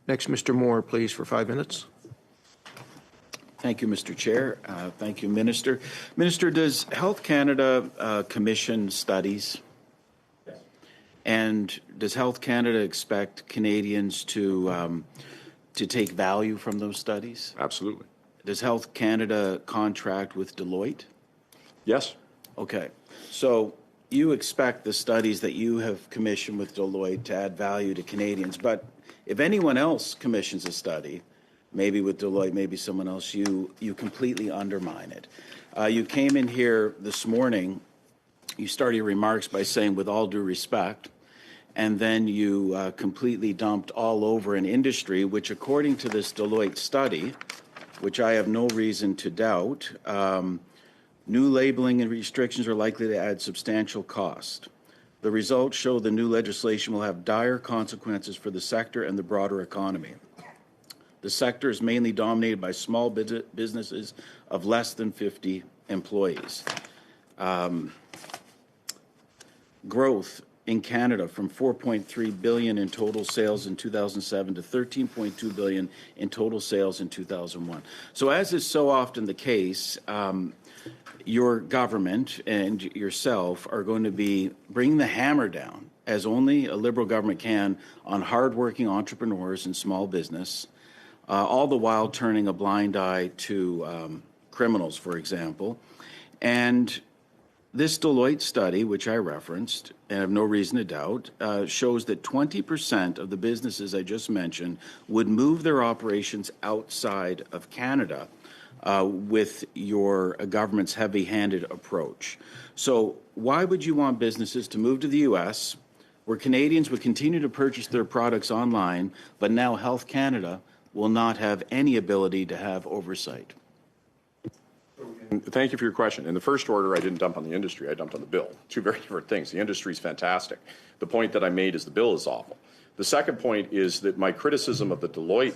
Next, Mr. Moore, please, for 5 minutes. Thank you, Mr. Chair. Thank you, Minister. Minister, does Health Canada commission studies? Yes. And does Health Canada expect Canadians to take value from those studies? Absolutely. Does Health Canada contract with Deloitte? Yes. Okay. So you expect the studies that you have commissioned with Deloitte to add value to Canadians, but if anyone else commissions a study, maybe with Deloitte, maybe someone else, you completely undermine it. You came in here this morning, you started your remarks by saying, with all due respect, and then you completely dumped all over an industry, which according to this Deloitte study, which I have no reason to doubt, new labeling and restrictions are likely to add substantial cost. The results show the new legislation will have dire consequences for the sector and the broader economy. The sector is mainly dominated by small businesses of less than 50 employees. Growth in Canada from $4.3 billion in total sales in 2007 to $13.2 billion in total sales in 2001. So as is so often the case, your government and yourself are going to be bringing the hammer down, as only a Liberal government can, on hardworking entrepreneurs and small business, all the while turning a blind eye to criminals, for example. And this Deloitte study, which I referenced and have no reason to doubt, shows that 20% of the businesses I just mentioned would move their operations outside of Canada with your government's heavy-handed approach. So why would you want businesses to move to the U.S., where Canadians would continue to purchase their products online, but now Health Canada will not have any ability to have oversight? Thank you for your question. In the first order, I didn't dump on the industry, I dumped on the bill. Two very different things. The industry is fantastic. The point that I made is the bill is awful. The second point is that my criticism of the Deloitte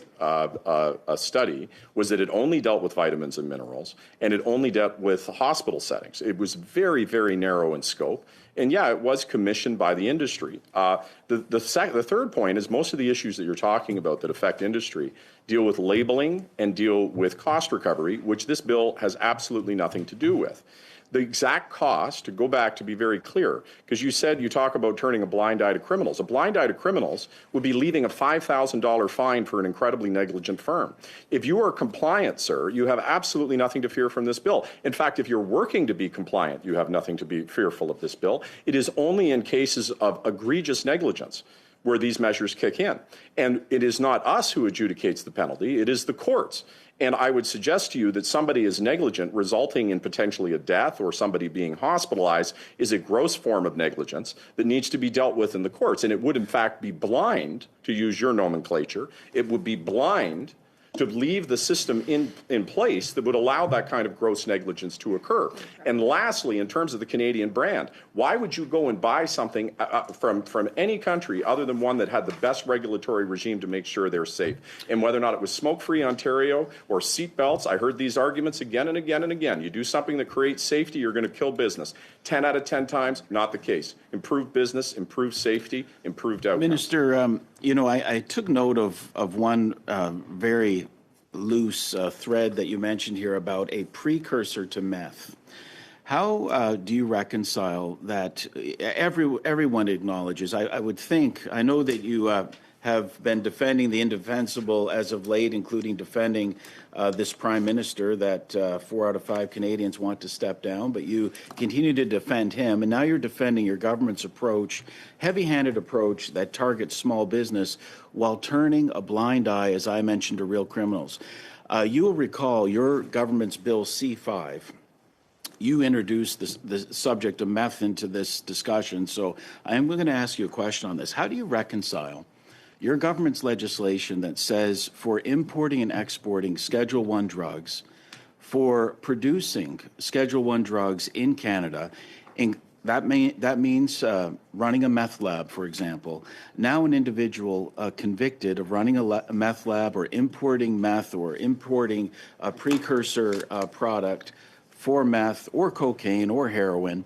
study was that it only dealt with vitamins and minerals, and it only dealt with hospital settings. It was very, very narrow in scope. And yeah, it was commissioned by the industry. The third point is most of the issues that you're talking about that affect industry deal with labeling and deal with cost recovery, which this bill has absolutely nothing to do with. The exact cost, to go back to be very clear, because you said you talk about turning a blind eye to criminals. A blind eye to criminals would be leaving a $5,000 fine for an incredibly negligent firm. If you are compliant, sir, you have absolutely nothing to fear from this bill. In fact, if you're working to be compliant, you have nothing to be fearful of this bill. It is only in cases of egregious negligence where these measures kick in. And it is not us who adjudicates the penalty, it is the courts. And I would suggest to you that somebody is negligent, resulting in potentially a death or somebody being hospitalized, is a gross form of negligence that needs to be dealt with in the courts. And it would, in fact, be blind, to use your nomenclature, it would be blind to leave the system in place that would allow that kind of gross negligence to occur. And lastly, in terms of the Canadian brand, why would you go and buy something from any country other than one that had the best regulatory regime to make sure they're safe? And whether or not it was smoke-free Ontario or seat belts, I heard these arguments again and again and again. You do something that creates safety, you're going to kill business. 10 out of 10 times, not the case. Improved business, improved safety, improved outcomes. Minister, you know, I took note of one very loose thread that you mentioned here about a precursor to meth. How do you reconcile that? Everyone acknowledges, I would think, I know that you have been defending the indefensible as of late, including defending this Prime Minister that 4 out of 5 Canadians want to step down, but you continue to defend him, and now you're defending your government's approach, heavy-handed approach that targets small business while turning a blind eye, as I mentioned, to real criminals. You will recall your government's Bill C-5. You introduced the subject of meth into this discussion, so I'm going to ask you a question on this. How do you reconcile your government's legislation that says for importing and exporting Schedule I drugs, for producing Schedule I drugs in Canada, that means running a meth lab, for example. Now an individual convicted of running a meth lab or importing meth or importing a precursor product for meth or cocaine or heroin,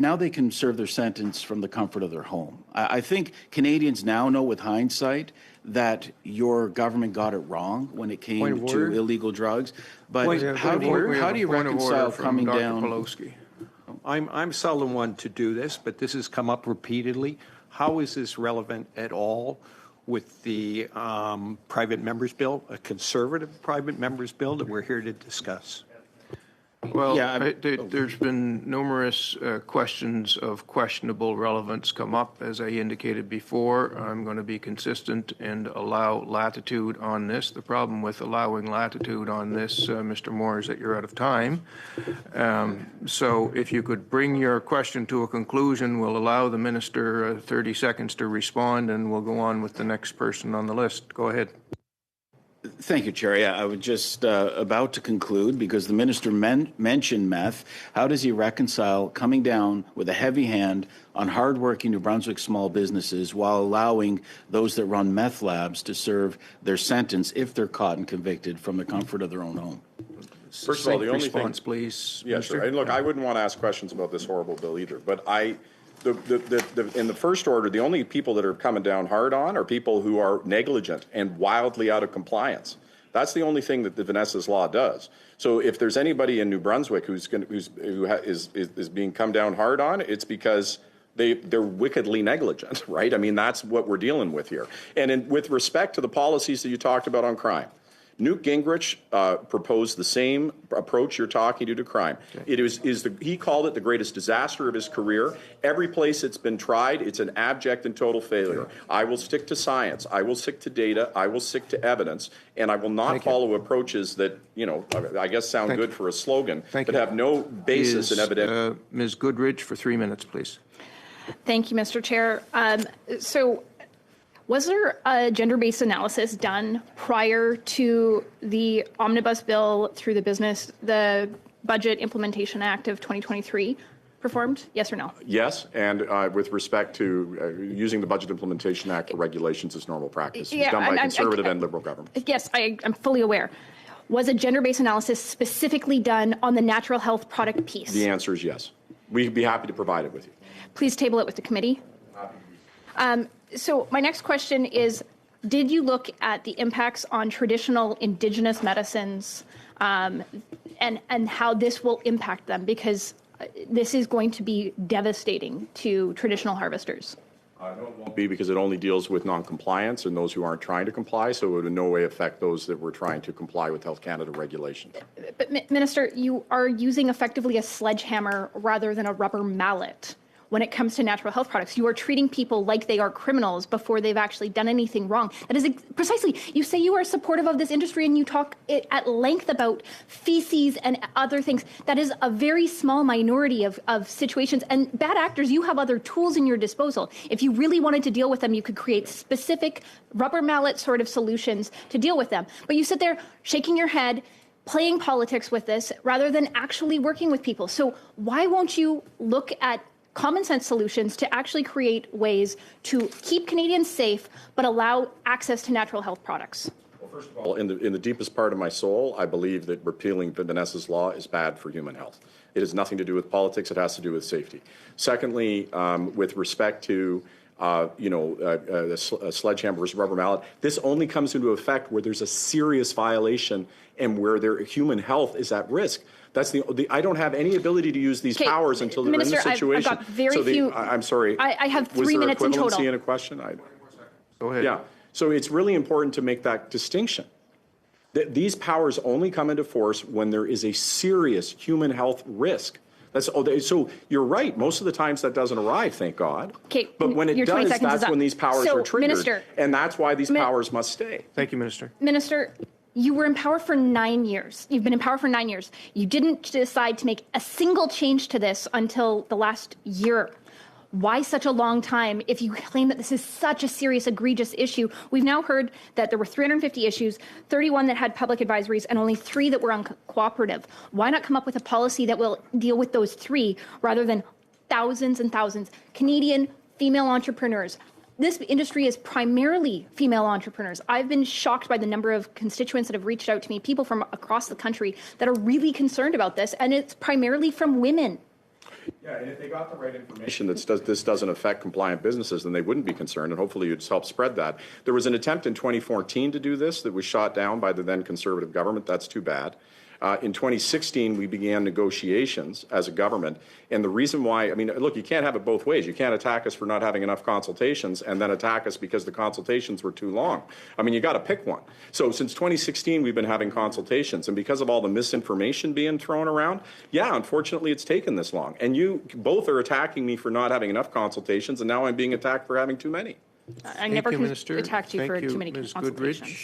now they can serve their sentence from the comfort of their home. I think Canadians now know with hindsight that your government got it wrong when it came to illegal drugs. But how do you reconcile coming down? Pelowski. I'm seldom one to do this, but this has come up repeatedly. How is this relevant at all with the private members bill, a conservative private members bill that we're here to discuss? Well, Yeah, there's been numerous questions of questionable relevance come up. As I indicated before, I'm going to be consistent and allow latitude on this. The problem with allowing latitude on this, Mr. Moore, is that you're out of time. So if you could bring your question to a conclusion, we'll allow the minister 30 seconds to respond, and we'll go on with the next person on the list. Go ahead. Thank you, Chair. Yeah, I was just about to conclude because the minister mentioned meth. How does he reconcile coming down with a heavy hand on hardworking New Brunswick small businesses while allowing those that run meth labs to serve their sentence if they're caught and convicted from the comfort of their own home? First of all, the only response, thing, please. yeah, Minister. sure. And look, I wouldn't want to ask questions about this horrible bill either, but in the first order, the only people that are coming down hard on are people who are negligent and wildly out of compliance. That's the only thing that the Vanessa's Law does. So if there's anybody in New Brunswick who is being come down hard on, it's because they're wickedly negligent, right? I mean, that's what we're dealing with here. And with respect to the policies that you talked about on crime, Newt Gingrich proposed the same approach you're talking to crime. Okay. He called it the greatest disaster of his career. Every place it's been tried, it's an abject and total failure. Sure. I will stick to science. I will stick to data. I will stick to evidence. And I will not follow approaches that, I guess sound good for a slogan, but have no basis in evidence. Ms. Goodridge for 3 minutes, please. Thank you, Mr. Chair. Was there a gender-based analysis done prior to the Omnibus Bill through the Budget Implementation Act of 2023 performed? Yes or no? Yes, and with respect to using the Budget Implementation Act for regulations as normal practice. It was done by Conservative and Liberal government. Yes, I'm fully aware. Was a gender-based analysis specifically done on the natural health product piece? The answer is yes. We'd be happy to provide it with you. Please table it with the committee. So my next question is, did you look at the impacts on traditional Indigenous medicines and how this will impact them? Because this is going to be devastating to traditional harvesters. No, it won't be, because it only deals with non-compliance and those who aren't trying to comply, so it would in no way affect those that were trying to comply with Health Canada regulations. But Minister, you are using effectively a sledgehammer rather than a rubber mallet when it comes to natural health products. You are treating people like they are criminals before they've actually done anything wrong. That is precisely, you say you are supportive of this industry and you talk at length about feces and other things. That is a very small minority of situations. And bad actors, you have other tools in your disposal. If you really wanted to deal with them, you could create specific rubber mallet sort of solutions to deal with them. But you sit there shaking your head, playing politics with this rather than actually working with people. So why won't you look at common sense solutions to actually create ways to keep Canadians safe but allow access to natural health products? Well, first of all, in the deepest part of my soul, I believe that repealing Vanessa's Law is bad for human health. It has nothing to do with politics. It has to do with safety. Secondly, with respect to a sledgehammer versus rubber mallet, this only comes into effect where there's a serious violation and where their human health is at risk. That's I don't have any ability to use these powers until they're Minister, in the situation. I've got very few. I'm sorry. I have 3 minutes in total. Was there equivalency in a question? Go ahead. Yeah. So it's really important to make that distinction. These powers only come into force when there is a serious human health risk. So you're right. Most of the times that doesn't arrive, thank God. Okay, but when it does, that's when these powers are triggered. Minister, and that's why these powers must stay. Thank you, Minister. Minister, you were in power for 9 years. You've been in power for 9 years. You didn't decide to make a single change to this until the last year. Why such a long time if you claim that this is such a serious, egregious issue? We've now heard that there were 350 issues, 31 that had public advisories, and only 3 that were uncooperative. Why not come up with a policy that will deal with those 3 rather than thousands and thousands? Canadian female entrepreneurs. This industry is primarily female entrepreneurs. I've been shocked by the number of constituents that have reached out to me, people from across the country that are really concerned about this, and it's primarily from women. Yeah, and if they got the right information that this doesn't affect compliant businesses, then they wouldn't be concerned, and hopefully you'd help spread that. There was an attempt in 2014 to do this that was shot down by the then Conservative government. That's too bad. In 2016, we began negotiations as a government. And the reason why, I mean, look, you can't have it both ways. You can't attack us for not having enough consultations and then attack us because the consultations were too long. I mean, you got to pick one. So since 2016, we've been having consultations. And because of all the misinformation being thrown around, yeah, unfortunately, it's taken this long. And you both are attacking me for not having enough consultations, and now I'm being attacked for having too many. I never Thank you, Minister. attacked you for Thank too many Ms. consultations. Goodrich.